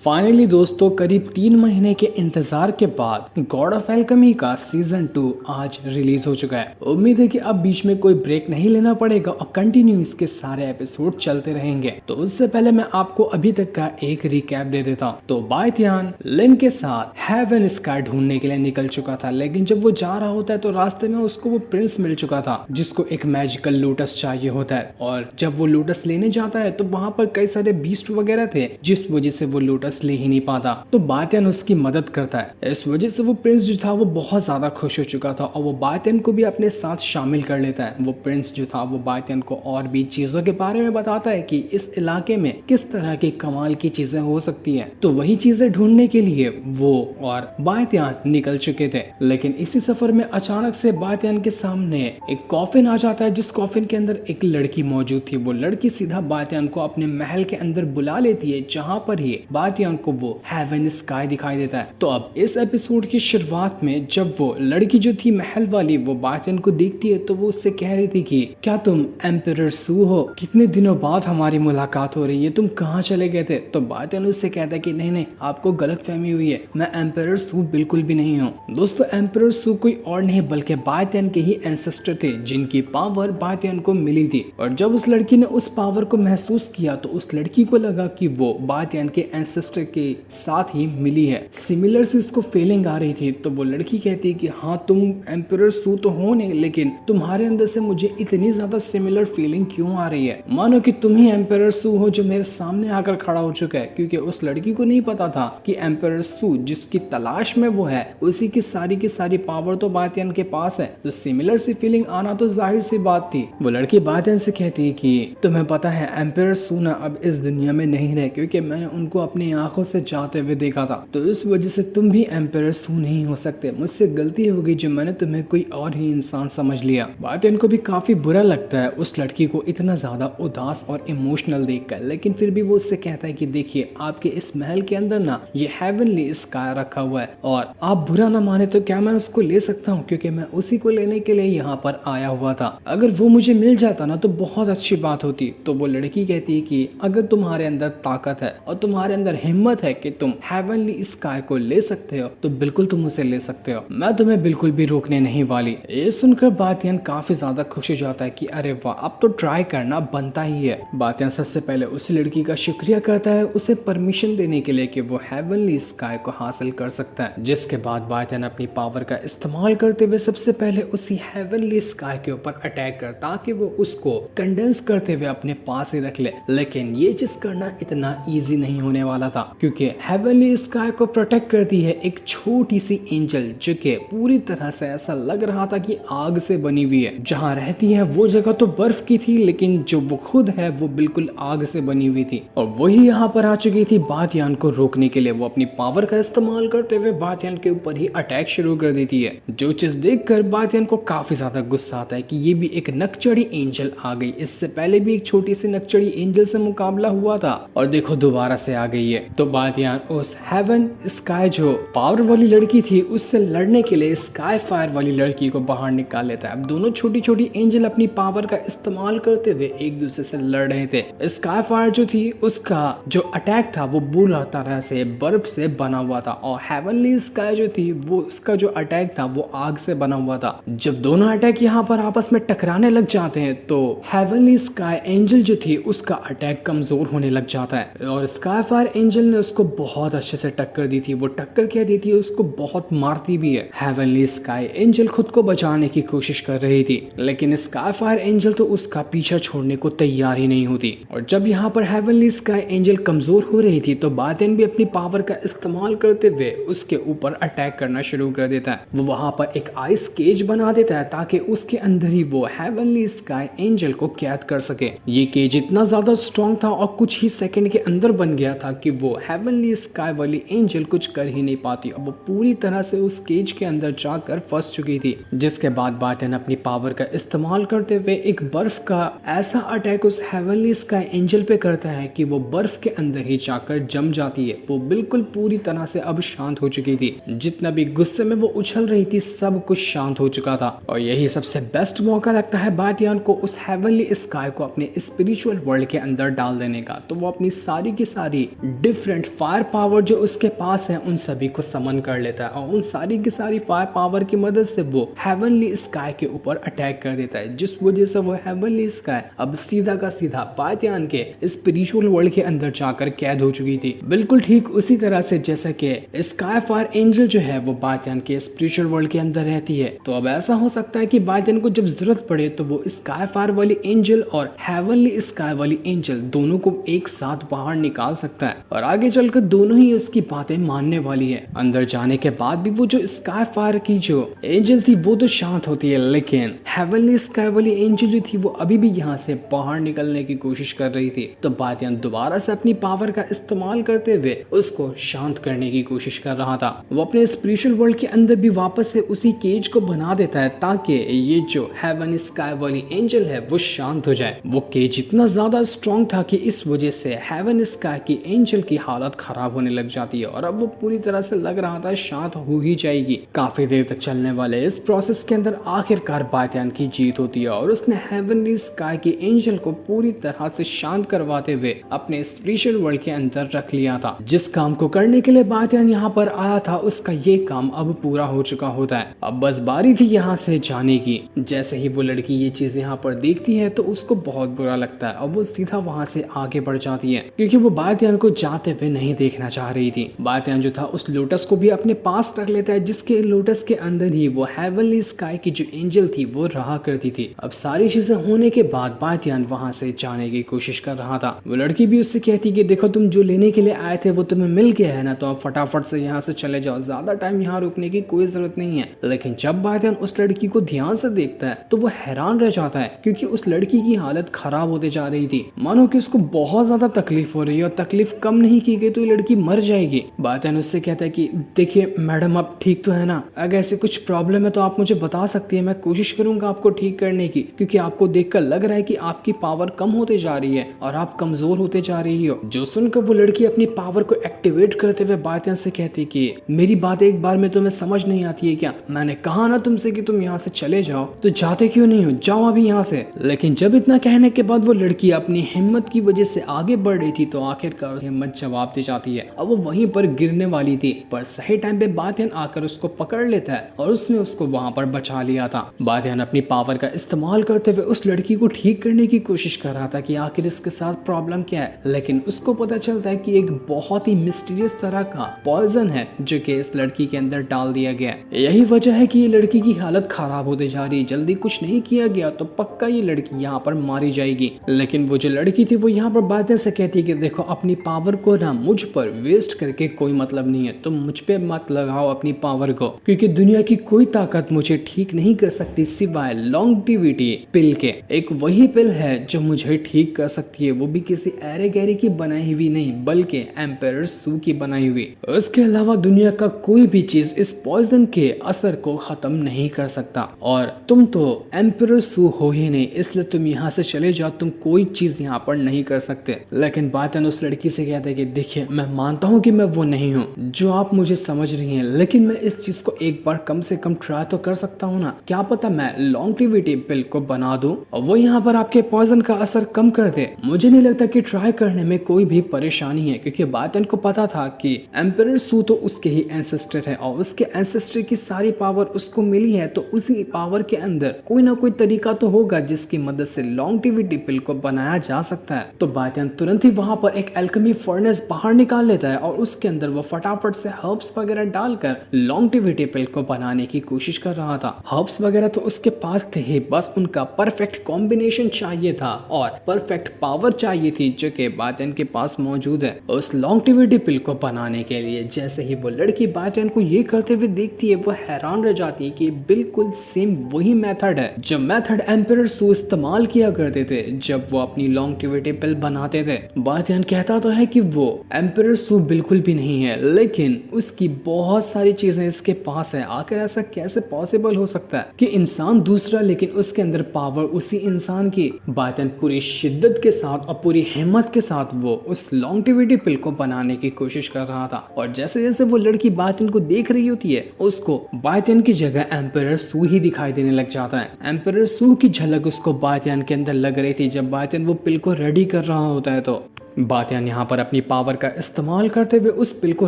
Finally दोस्तों करीब 3 महीने के इंतजार के बाद गॉड ऑफ एल्केमी का सीजन 2 आज रिलीज हो चुका है। उम्मीद है कि अब बीच में कोई ब्रेक नहीं लेना पड़ेगा और कंटिन्यू इसके सारे एपिसोड चलते रहेंगे। तो उससे पहले मैं आपको अभी तक का एक रिकैप दे देता हूँ। तो बायथियान लिन के साथ हेवन स्काई ढूंढने के लिए निकल चुका था, लेकिन जब वो जा रहा होता है तो रास्ते में उसको वो प्रिंस मिल चुका था जिसको एक मैजिकल लोटस चाहिए होता है। और जब वो लोटस लेने जाता है तो वहां पर कई सारे बीस्ट वगैरह थे जिस वजह से वो लोटस ले ही नहीं पाता। तो बायथियान उसकी मदद करता है। इस वजह से वो प्रिंस जो था वो बहुत ज्यादा खुश हो चुका था और वो बायथियान को भी अपने साथ शामिल कर लेता है। वो प्रिंस जो था वो बायथियान को और भी चीजों के बारे में बताता है कि इस इलाके में किस तरह की कमाल की चीजें हो सकती हैं। तो वही चीजें ढूंढने के लिए वो और बायथियान निकल चुके थे। लेकिन इसी सफर में अचानक से बायथियान के सामने एक कॉफिन आ जाता है जिस कॉफिन के अंदर एक लड़की मौजूद थी। वो लड़की सीधा बायथियान को अपने महल के अंदर बुला लेती है जहां पर ही बायथियान को वो हेवन स्काई दिखाई देता है। तो अब इस एपिसोड की शुरुआत में जब वो लड़की जो थी महल वाली वो बायथियान को देखती है तो वो उससे कह रही थी कि क्या तुम एम्परर सू हो? कितने दिनों बाद हमारी मुलाकात हो रही है, तुम कहाँ चले गए थे? तो बायथियान उससे कहता है कि नहीं, आपको गलतफहमी हुई है, मैं एम्परर सू बिल्कुल भी नहीं हूँ। दोस्तों एम्परर सू कोई और नहीं बल्कि बायथियान के ही एंसेस्टर थे जिनकी पावर बायथियान को मिली थी। और जब उस लड़की ने उस पावर को महसूस किया तो उस लड़की को लगा कि वो बायथियान के एंसेस्टर के साथ ही मिली है। सिमिलर से इसको फीलिंग आ रही थी। तो वो लड़की कहती है कि हाँ तुम एम्परर सू तो हो नहीं, लेकिन तुम्हारे अंदर से मुझे इतनी ज्यादा सिमिलर फीलिंग क्यों आ रही है? मानो कि तुम ही एम्परर सू हो जो मेरे सामने आकर खड़ा हो चुका है। क्योंकि उस लड़की को नहीं पता था कि एम्परर सू जिसकी तलाश में वो है उसी की सारी पावर तो बायथियान के पास है। तो सिमिलर सी फीलिंग आना तो जाहिर सी बात थी। वो लड़की बायथियान से कहती है कि तुम्हें पता है एम्परर सू ना अब इस दुनिया में नहीं रहे, क्योंकि मैंने उनको अपनी आंखों से जाते हुए देखा था। तो इस वजह से तुम भी एम्परर सू नहीं हो सकते। मुझसे गलती हो गई जो मैंने तुम्हें कोई और ही इंसान समझ लिया। बायथियान को भी काफी बुरा लगता है उस लड़की को इतना ज्यादा उदास और इमोशनल देखकर, लेकिन फिर भी वो उससे कहता है कि देखिए आपके इस महल के अंदर ना ये हेवनली स्काई रखा हुआ है और आप बुरा ना माने तो क्या मैं उसको ले सकता हूँ? क्योंकि मैं उसी को लेने के लिए यहाँ पर आया हुआ था। अगर वो मुझे मिल जाता ना तो बहुत अच्छी बात होती। तो वो लड़की कहती है कि अगर तुम्हारे अंदर ताकत है और तुम्हारे अंदर हिम्मत है कि तुम हेवनली स्काई को ले सकते हो तो बिल्कुल तुम उसे ले सकते हो, मैं तुम्हें बिल्कुल भी रोकने नहीं वाली। ये सुनकर बायथियान काफी ज्यादा खुश हो जाता है कि अरे वाह अब तो ट्राई करना बनता ही है। बायथियान सबसे पहले उस लड़की का शुक्रिया करता है उसे परमिशन देने के लिए कि वो हेवनली स्काई को हासिल कर सकता है। जिसके बाद बायथियान अपनी पावर का इस्तेमाल करते हुए सबसे पहले उसी हेवनली स्काई के ऊपर अटैक कर ताकि वो उसको कंडेंस करते हुए अपने पास ही रख ले। लेकिन ये चीज करना इतना ईजी नहीं होने वाला था क्योंकि हेवनली स्काई को प्रोटेक्ट करती है एक छोटी सी एंजल जो कि पूरी तरह से ऐसा लग रहा था कि आग से बनी हुई है। जहाँ रहती है वो जगह तो बर्फ की थी, लेकिन जो वो खुद है वो बिल्कुल आग से बनी हुई थी। और वही यहाँ पर आ चुकी थी बायथियान को रोकने के लिए। वो अपनी पावर का इस्तेमाल करते हुए बायथियान के ऊपर ही अटैक शुरू कर देती है। जो चीज देखकर बायथियान को काफी ज्यादा गुस्सा आता है कि ये भी एक नकचढ़ी एंजल आ गई। इससे पहले भी एक छोटी सी नकचढ़ी एंजल से मुकाबला हुआ था और देखो दोबारा से आ गई है। तो बायथियान उस हेवन स्काई जो पावर वाली लड़की थी उससे लड़ने के लिए स्काई फायर वाली लड़की को बाहर निकाल लेता है। अब दोनों छोटी छोटी एंजल अपनी पावर का इस्तेमाल करते हुए एक दूसरे से लड़ रहे थे। स्काई फायर जो थी उसका जो अटैक था वो बुरी तरह से बर्फ से बना हुआ था और हेवनली स्काई जो थी वो उसका जो अटैक था वो आग से बना हुआ था। जब दोनों अटैक यहाँ पर आपस में टकराने लग जाते हैं तो हेवनली स्काई एंजल जो थी उसका अटैक कमजोर होने लग जाता है और स्काई फायर एंजल ने उसको बहुत अच्छे से टक्कर दी थी। वो टक्कर क्या देती है उसको बहुत मारती भी है। हेवनली स्काई एंजल खुद को बचाने की कोशिश कर रही थी, लेकिन स्काई फायर एंजल तो उसका पीछा छोड़ने को तैयार ही नहीं होती। और जब यहाँ पर हेवनली स्काई एंजल कमजोर हो रही थी तो बायथियान भी अपनी पावर का इस्तेमाल करते हुए उसके ऊपर अटैक करना शुरू कर देता है। वो वहां पर एक आइस केज बना देता है ताकि उसके अंदर ही वो हेवनली स्काई एंजल को कैद कर सके। ये केज इतना ज्यादा स्ट्रॉन्ग था और कुछ ही सेकंड के अंदर बन गया था कि वो हेवनली स्काई वाली एंजल कुछ कर ही नहीं पाती। अब वो पूरी तरह से उस केज के अंदर जाकर फंस चुकी थी। जिसके बाद बायथियान अपनी पावर का इस्तेमाल करते हुए एक बर्फ का ऐसा अटैक उस हेवनली स्काई एंजल पे करता है कि वो बर्फ के अंदर ही जाकर जम जाती है। वो बिल्कुल पूरी तरह से अब शांत हो चुकी थी। जितना भी गुस्से में वो उछल रही थी सब कुछ शांत हो चुका था। और यही सबसे बेस्ट मौका लगता है बायथियान को उस हेवनली स्काई को अपने स्पिरिचुअल वर्ल्ड के अंदर डाल देने का। तो वो अपनी सारी की सारी डिफरेंट फायर पावर जो उसके पास है उन सभी को समन कर लेता है और उन सारी की सारी फायर पावर की मदद से वो हेवनली स्काई के ऊपर अटैक कर देता है, जिस वजह से वो हेवनली स्काई अब सीधा का सीधा बातियान के स्पिरिचुअल वर्ल्ड के अंदर जाकर कैद हो चुकी थी। बिल्कुल ठीक उसी तरह से जैसे कि स्काई फायर एंजल जो है वो बातियान के स्पिरिचुअल वर्ल्ड के अंदर रहती है। तो अब ऐसा हो सकता है कि बातियान को जब जरूरत पड़े तो वो स्काई फायर वाली एंजल और हेवनली स्काई वाली एंजल दोनों को एक साथ बाहर निकाल सकता है और आगे चलकर दोनों ही उसकी बातें मानने वाली है। अंदर जाने के बाद भी वो जो स्काई फायर की जो एंजल थी वो तो शांत होती है, लेकिन हेवनली स्काई वाली एंजल जो थी वो अभी भी यहाँ से बाहर निकलने की कोशिश कर रही थी। तो बातियान दोबारा से अपनी पावर का इस्तेमाल करते हुए उसको शांत करने की कोशिश कर रहा था। वो अपने स्पिरिचुअल वर्ल्ड के अंदर भी वापस से उसी केज को बना देता है ताकि ये जो हेवन स्काई वाली एंजल है वो शांत हो जाए। वो केज इतना ज्यादा स्ट्रॉन्ग था कि इस वजह से हेवन स्काई की एंजल की हालत खराब होने लग जाती है और अब वो पूरी तरह से लग रहा था शांत हो ही जाएगी। काफी देर तक चलने वाले इस प्रोसेस के अंदर आखिरकार बातियान की जीत होती है और उसने हेवनली स्काई की एंजल को पूरी तरह से शांत करवाते हुए अपने स्पिरिचुअल वर्ल्ड के अंदर रख लिया था। जिस काम को करने के लिए बातियान यहाँ पर आया था उसका ये काम अब पूरा हो चुका होता है। अब बस बारी थी यहाँ से जाने की। जैसे ही वो लड़की ये चीज यहाँ पर देखती है तो उसको बहुत बुरा लगता है और वो सीधा वहाँ से आगे बढ़ जाती है क्योंकि वो बातियान को जाते हुए नहीं देखना चाह रही थी। बातियान जो था उस लोटस को भी अपने पास रख लेता है जिसके लोटस के अंदर ही वो हेवनली स्काई की जो एंजल थी वो रहा करती थी। अब सारी चीजें होने के बाद बातियान वहाँ से जाने की कोशिश कर रहा था। वो लड़की भी उससे कहती कि देखो तुम जो लेने के लिए आए थे वो तुम्हें मिल गया है ना, तो आप फटाफट से यहाँ से चले जाओ, ज्यादा टाइम यहाँ रुकने की कोई जरूरत नहीं है। लेकिन जब बातियान उस लड़की को ध्यान से देखता है तो वो हैरान रह जाता है क्योंकि उस लड़की की हालत खराब होते जा रही थी, मानो कि उसको बहुत ज्यादा तकलीफ हो रही है और तकलीफ कम नहीं की गई तो ये लड़की मर जाएगी। बातियान उससे कहता है कि देखिए मैडम आप ठीक तो है ना, अगर ऐसे कुछ प्रॉब्लम है तो आप मुझे बता सकती है, मैं कोशिश करूंगा आपको ठीक करने की, क्योंकि आपको देखकर लग रहा है कि आपकी पावर कम होते जा रही है और आप कमजोर होते जा रही हो। जो सुनकर वो लड़की अपनी पावर को एक्टिवेट करते हुए बातियान से कहती कि मेरी बात एक बार में तुम्हें समझ नहीं आती है क्या, मैंने कहा ना तुमसे कि तुम यहाँ से चले जाओ, तो जाते क्यों नहीं हो, जाओ अभी यहाँ से। लेकिन जब इतना कहने के बाद वो लड़की अपनी हिम्मत की वजह से आगे बढ़ रही थी तो आखिरकार हिम्मत जवाब दे जाती है। अब वो वहीं पर गिरने वाली थी पर सही टाइम पे बातियान आकर उसको पकड़ लेता है और उसने उसको वहां पर बचा लिया था। बातियान अपनी पावर का इस्तेमाल करते हुए उस लड़की को ठीक करने की कोशिश कर रहा था कि आखिर इसके साथ प्रॉब्लम क्या है, लेकिन उसको पता चलता है कि एक बहुत ही मिस्टीरियस तरह का पॉइजन है जो कि इस लड़की के अंदर डाल दिया गया है। यही वजह है कि ये लड़की की हालत खराब होते जा रही है। जल्दी कुछ नहीं किया गया तो पक्का ये लड़की यहाँ पर मारी जाएगी। लेकिन वो जो लड़की थी वो यहाँ पर बातियान से कहती है कि देखो अपनी पावर को ना मुझ पर वेस्ट करके कोई मतलब नहीं है, तुम मुझ पे मत लगाओ अपनी पावर को, क्योंकि दुनिया की कोई ताकत मुझे ठीक नहीं कर सकती सिवाय लॉन्गेविटी पिल के। एक वही पिल है जो मुझे ठीक कर सकती है, वो भी किसी एरे गैरी की बनाई हुई नहीं बल्कि एम्पायर सू की बनाई हुई। उसके अलावा दुनिया का कोई भी चीज इस पॉइजन के असर को खत्म नहीं कर सकता और तुम तो एम्पायर सू हो ही नहीं, इसलिए तुम यहाँ से चले जाओ, तुम कोई चीज यहाँ पर नहीं कर सकते। लेकिन बातियान उस लड़की से कहता है कि देखिए मैं मानता हूँ कि मैं वो नहीं हूँ जो आप मुझे समझ रही हैं, लेकिन मैं इस चीज को एक बार कम से कम ट्राई तो कर सकता हूँ ना, क्या पता मैं लॉन्गेविटी पिल को बना दूं और वो यहाँ पर आपके पॉइजन का असर कम कर दे। मुझे नहीं लगता कि ट्राई करने में कोई भी परेशानी है, क्योंकि बातियान को पता था कि एम्पायर सू तो उसके ही एंसेस्टर है और उसके एंसेस्टर की सारी पावर उसको मिली है, तो उसी पावर के अंदर कोई ना कोई तरीका तो होगा जिसकी मदद से लॉन्गेविटी पिल को बनाया जा सकता है। तो बातियान तुरंत ही वहां पर एक एल्केमी फर्नेस बाहर निकाल लेता है और उसके अंदर वो फटाफट से हर्ब्स वगैरह डालकर लॉन्गेविटी पिल को बनाने की कोशिश कर रहा था। हर्ब्स वगैरह तो उसके पास थे ही, बस उनका परफेक्ट कॉम्बिनेशन चाहिए था और परफेक्ट पावर चाहिए थी जो कि बातियान के पास मौजूद है उस लॉन्गेविटी पिल को बनाने के लिए। जैसे ही वो लड़की बातियान को ये करते हुए देखती है वो हैरान रह जाती है कि बिल्कुल सेम वही मेथड है जो मेथड एम्पायर सू इस्तेमाल किया करते थे जब वो अपनी लॉन्गेविटी पिल बनाते थे। बातियान कहता तो है कि वो एम्पायर सू बिल्कुल भी नहीं है, लेकिन उसकी बहुत सारी चीजें इसके पास है। आखिर ऐसा कैसे पॉसिबल हो सकता है कि इंसान दूसरा लेकिन उसके अंदर पावर उसी इंसान की। बातियान पूरी शिद्दत के साथ और पूरी हिम्मत के साथ वो उस लॉन्गेविटी पिल को बनाने की कोशिश कर रहा था और जैसे जैसे वो लड़की बातियान को देख रही होती है उसको बातियान की जगह एम्पायर सू ही दिखाई देने लग जाता है। एम्पायर सू की झलक उसको बातियान के अंदर लग रही थी जब बातियान वो पिल को रेडी कर रहा होता है। तो बातियान यहाँ पर अपनी पावर का इस्तेमाल करते हुए उस पिल को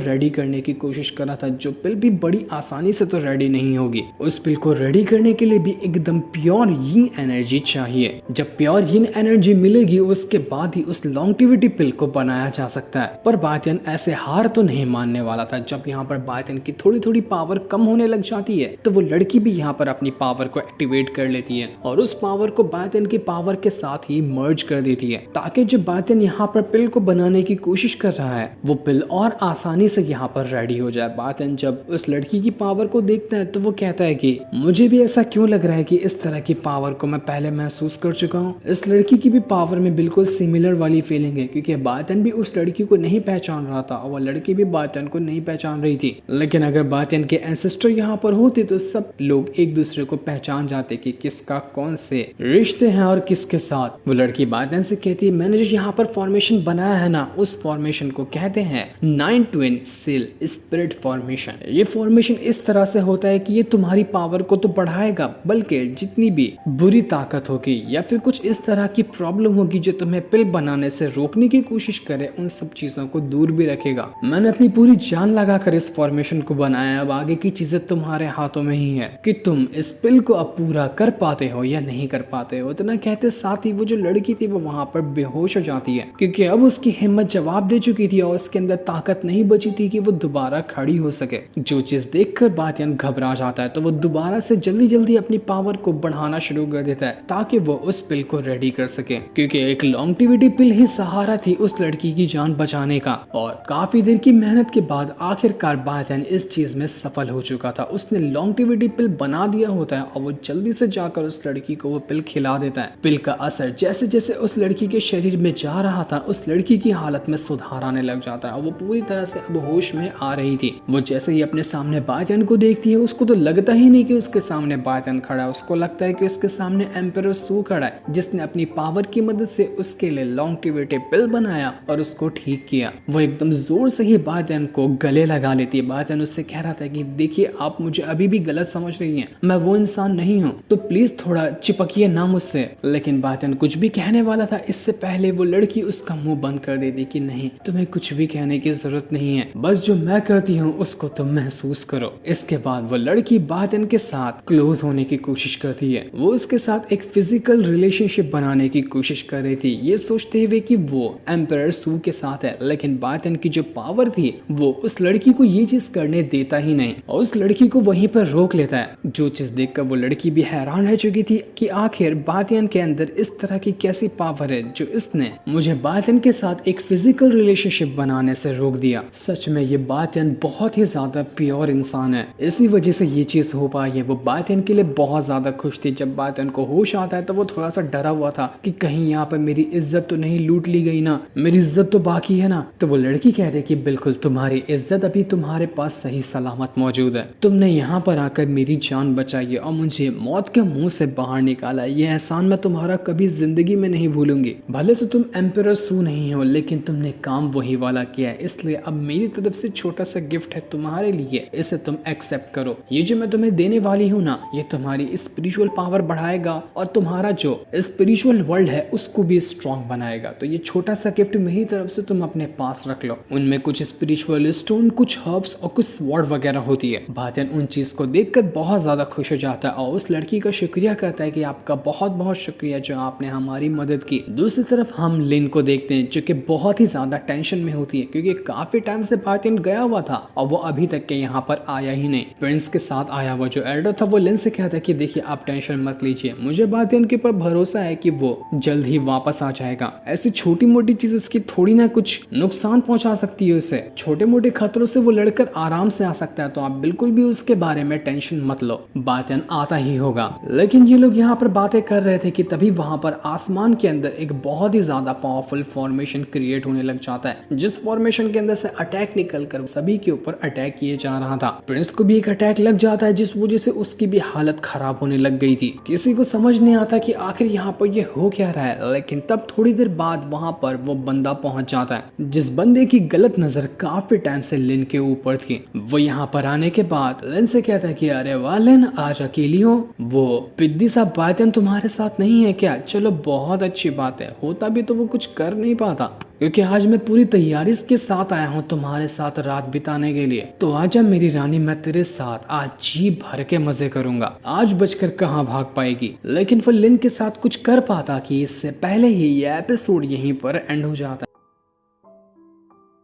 रेडी करने की कोशिश कर रहा था, जो पिल भी बड़ी आसानी से तो रेडी नहीं होगी। उस पिल को रेडी करने के लिए भी एकदम प्योर यिन एनर्जी चाहिए। जब प्योर यिन एनर्जी मिलेगी उसके बाद ही उस लॉन्गेविटी पिल को बनाया जा सकता है। पर बातियान ऐसे हार तो नहीं मानने वाला था। जब यहाँ पर बातियान की थोड़ी थोड़ी पावर कम होने लग जाती है तो वो लड़की भी यहाँ पर अपनी पावर को एक्टिवेट कर लेती है और उस पावर को बातियान की पावर के साथ ही मर्ज कर देती है, ताकि जो बातियान यहाँ पर पिल को बनाने की कोशिश कर रहा है वो पिल और आसानी से यहाँ पर रेडी हो जाए। बातियान जब उस लड़की की पावर को देखता है तो वो कहता है कि मुझे भी ऐसा क्यों लग रहा है कि इस तरह की पावर को मैं पहले महसूस कर चुका हूँ। इस लड़की की भी पावर में बिल्कुल सिमिलर वाली फीलिंग है, क्योंकि बातियान भी उस लड़की को नहीं पहचान रहा था और वो लड़की भी बातियान को नहीं पहचान रही थी। लेकिन अगर बातियान के एंसेस्टर यहाँ पर होते तो सब लोग एक दूसरे को पहचान जाते कि किसका कौन से रिश्ते हैं और किसके साथ। वो लड़की बातियान से कहती है, मैंने जो यहाँ पर फॉर्मेशन बनाया है ना, उस फॉर्मेशन को कहते हैं 9 ट्विन सेल स्पिरिट फॉर्मेशन। ये फॉर्मेशन इस तरह से होता है कि ये तुम्हारी पावर को तो बढ़ाएगा, बल्कि जितनी भी बुरी ताकत होगी या फिर कुछ इस तरह की प्रॉब्लम होगी जो तुम्हें पिल बनाने से रोकने की कोशिश करे, उन सब चीजों को दूर भी रखेगा। मैंने अपनी पूरी जान लगाकर इस फॉर्मेशन को बनाया। अब आगे की चीजें तुम्हारे हाथों में ही है कि तुम इस पिल को अब पूरा कर पाते हो या नहीं कर पाते हो। इतना कहते साथ ही वो जो लड़की थी वो वहां पर बेहोश हो जाती है, क्योंकि अब उसकी हिम्मत जवाब दे चुकी थी और उसके अंदर ताकत नहीं बची थी कि वो दोबारा खड़ी हो सके। जो चीज देखकर बातियान घबरा जाता है तो वो दोबारा से जल्दी जल्दी अपनी पावर को बढ़ाना शुरू कर देता है ताकि वो उस पिल को रेडी कर सके, क्योंकि एक लॉन्गेविटी पिल ही सहारा थी उस लड़की की जान बचाने का। और काफी देर की मेहनत के बाद आखिरकार बातियान इस चीज में सफल हो चुका था। उसने लॉन्गेविटी पिल बना दिया होता है और वो जल्दी से जाकर उस लड़की को वो पिल खिला देता है। पिल का असर जैसे जैसे उस लड़की के शरीर में जा रहा था उस लड़की की हालत में सुधार आने लग जाता है और वो पूरी तरह से अब होश में आ रही थी। वो जैसे ही अपने सामने बातियान को देखती है उसको तो लगता ही नहीं कि उसके सामने बातियान खड़ा है। उसको लगता है कि उसके सामने एम्परर सू खड़ा है, जिसने अपनी पावर की मदद से उसके लिए लॉन्गेविटी पिल बनाया और उसको ठीक किया। वो एकदम जोर से ही बातियान को गले लगा लेती है। बातियान उससे कह रहा था कि देखिए आप मुझे अभी भी गलत समझ रही हैं, मैं वो इंसान नहीं हूँ, तो प्लीज थोड़ा चिपकिए ना मुझसे। लेकिन बातियान कुछ भी कहने वाला था इससे पहले वो लड़की उसका मुंह बंद कर देती कि नहीं, तुम्हें कुछ भी कहने की जरूरत नहीं है, बस जो मैं करती हूँ उसको तुम महसूस करो। इसके बाद वो लड़की बातियान के साथ क्लोज होने की कोशिश करती है। वो उसके साथ एक फिजिकल रिलेशनशिप बनाने की कोशिश कर रही थी, ये सोचते हुए कि वो एम्परर सू के साथ है। लेकिन बातियान की जो पावर थी वो उस लड़की को ये चीज करने देता ही नहीं और उस लड़की को वहीं पर रोक लेता है। जो चीज देखकर वो लड़की भी हैरान रह चुकी थी कि आखिर बातियान के अंदर इस तरह की कैसी पावर है जो इसने मुझे बातियान के साथ एक फिजिकल रिलेशनशिप बनाने से रोक दिया। सच में ये बातियान बहुत ही ज्यादा प्योर इंसान है, इसी वजह से ये चीज हो पाई है। वो बातियान के लिए बहुत ज्यादा खुश थी। जब बातियान को होश आता है तो वो थोड़ा सा डरा हुआ था कि कहीं यहाँ पर मेरी इज्जत तो नहीं लूट ली गई ना, मेरी इज्जत तो बाकी है ना। तो वो लड़की कहती कि बिल्कुल तुम्हारी इज्जत अभी तुम्हारे पास सही सलामत मौजूद है, तुमने यहाँ पर आकर मेरी जान बचाई है और मुझे मौत के मुंह से बाहर निकाला। ये एहसान मैं तुम्हारा कभी जिंदगी में नहीं भूलूंगी। भले से तुम एम्परर सू नहीं हो लेकिन तुमने काम वही वाला किया है, इसलिए अब मेरी तरफ से छोटा सा गिफ्ट है तुम्हारे लिए, इसे तुम एक्सेप्ट करो। ये जो मैं तुम्हें देने वाली हूँ ना, ये तुम्हारी स्पिरिचुअल पावर बढ़ाएगा और तुम्हारा जो स्पिरिचुअल वर्ल्ड है उसको भी स्ट्रॉन्ग बनाएगा। तो ये छोटा सा गिफ्ट मेरी तरफ से तुम अपने पास रख लो। उनमें कुछ स्पिरिचुअल स्टोन, कुछ हर्ब्स और कुछ स्वॉर्ड वगैरह होती है। बातियान उन चीज को देखकर बहुत ज्यादा खुश हो जाता है और उस लड़की का शुक्रिया करता है कि आपका बहुत बहुत शुक्रिया जो आपने हमारी मदद की। दूसरी तरफ हम लिन को देखते हैं जो कि बहुत ही ज्यादा टेंशन में होती है, क्योंकि काफी टाइम से बातियान गया हुआ था और वो अभी तक के यहाँ पर आया ही नहीं। प्रिंस के साथ आया हुआ जो एल्डर था वो लिन से कहता है कि देखिए आप टेंशन मत लीजिए, मुझे बातियान के ऊपर भरोसा है कि वो जल्द ही वापस आ जाएगा। ऐसी छोटी मोटी चीज उसकी थोड़ी ना कुछ नुकसान पहुंचा सकती है उसे, छोटे मोटे खतरों से वो लड़कर आराम से आ सकता है, तो आप बिल्कुल भी उसके बारे में टेंशन मत लो, बातियान आता ही होगा। लेकिन ये लोग यहाँ पर बातें कर रहे थे कि तभी वहां पर आसमान के अंदर एक बहुत ही ज्यादा पावरफुल फॉर्मेशन क्रिएट होने लग जाता है, जिस फॉर्मेशन के अंदर से अटैक निकल कर सभी के ऊपर अटैक किए जा रहा था। प्रिंस को भी एक अटैक लग जाता है जिस वजह से उसकी भी हालत खराब होने लग गई थी। किसी को समझ नहीं आता कि आखिर यहाँ पर ये हो क्या रहा है। लेकिन तब थोड़ी देर बाद वहां पर वो बंदा पहुंच जाता है जिस बंदे की गलत नजर काफी टाइम से लिन के ऊपर थी। वो यहाँ पर आने के बाद लिन से कहता है कि अरे वाह लिन, आज अकेली हो? वो पिद्दी साहब बातियान तुम्हारे साथ नहीं है क्या? चलो बहुत अच्छी बात है, होता भी तो वो कुछ कर नहीं नहीं पाता, क्योंकि आज मैं पूरी तैयारी के साथ आया हूँ तुम्हारे साथ रात बिताने के लिए। तो आजा मेरी रानी, मैं तेरे साथ आज जी भर के मजे करूंगा। आज बचकर कहाँ भाग पाएगी। लेकिन फिर लिन के साथ कुछ कर पाता कि इससे पहले ही ये एपिसोड यहीं पर एंड हो जाता।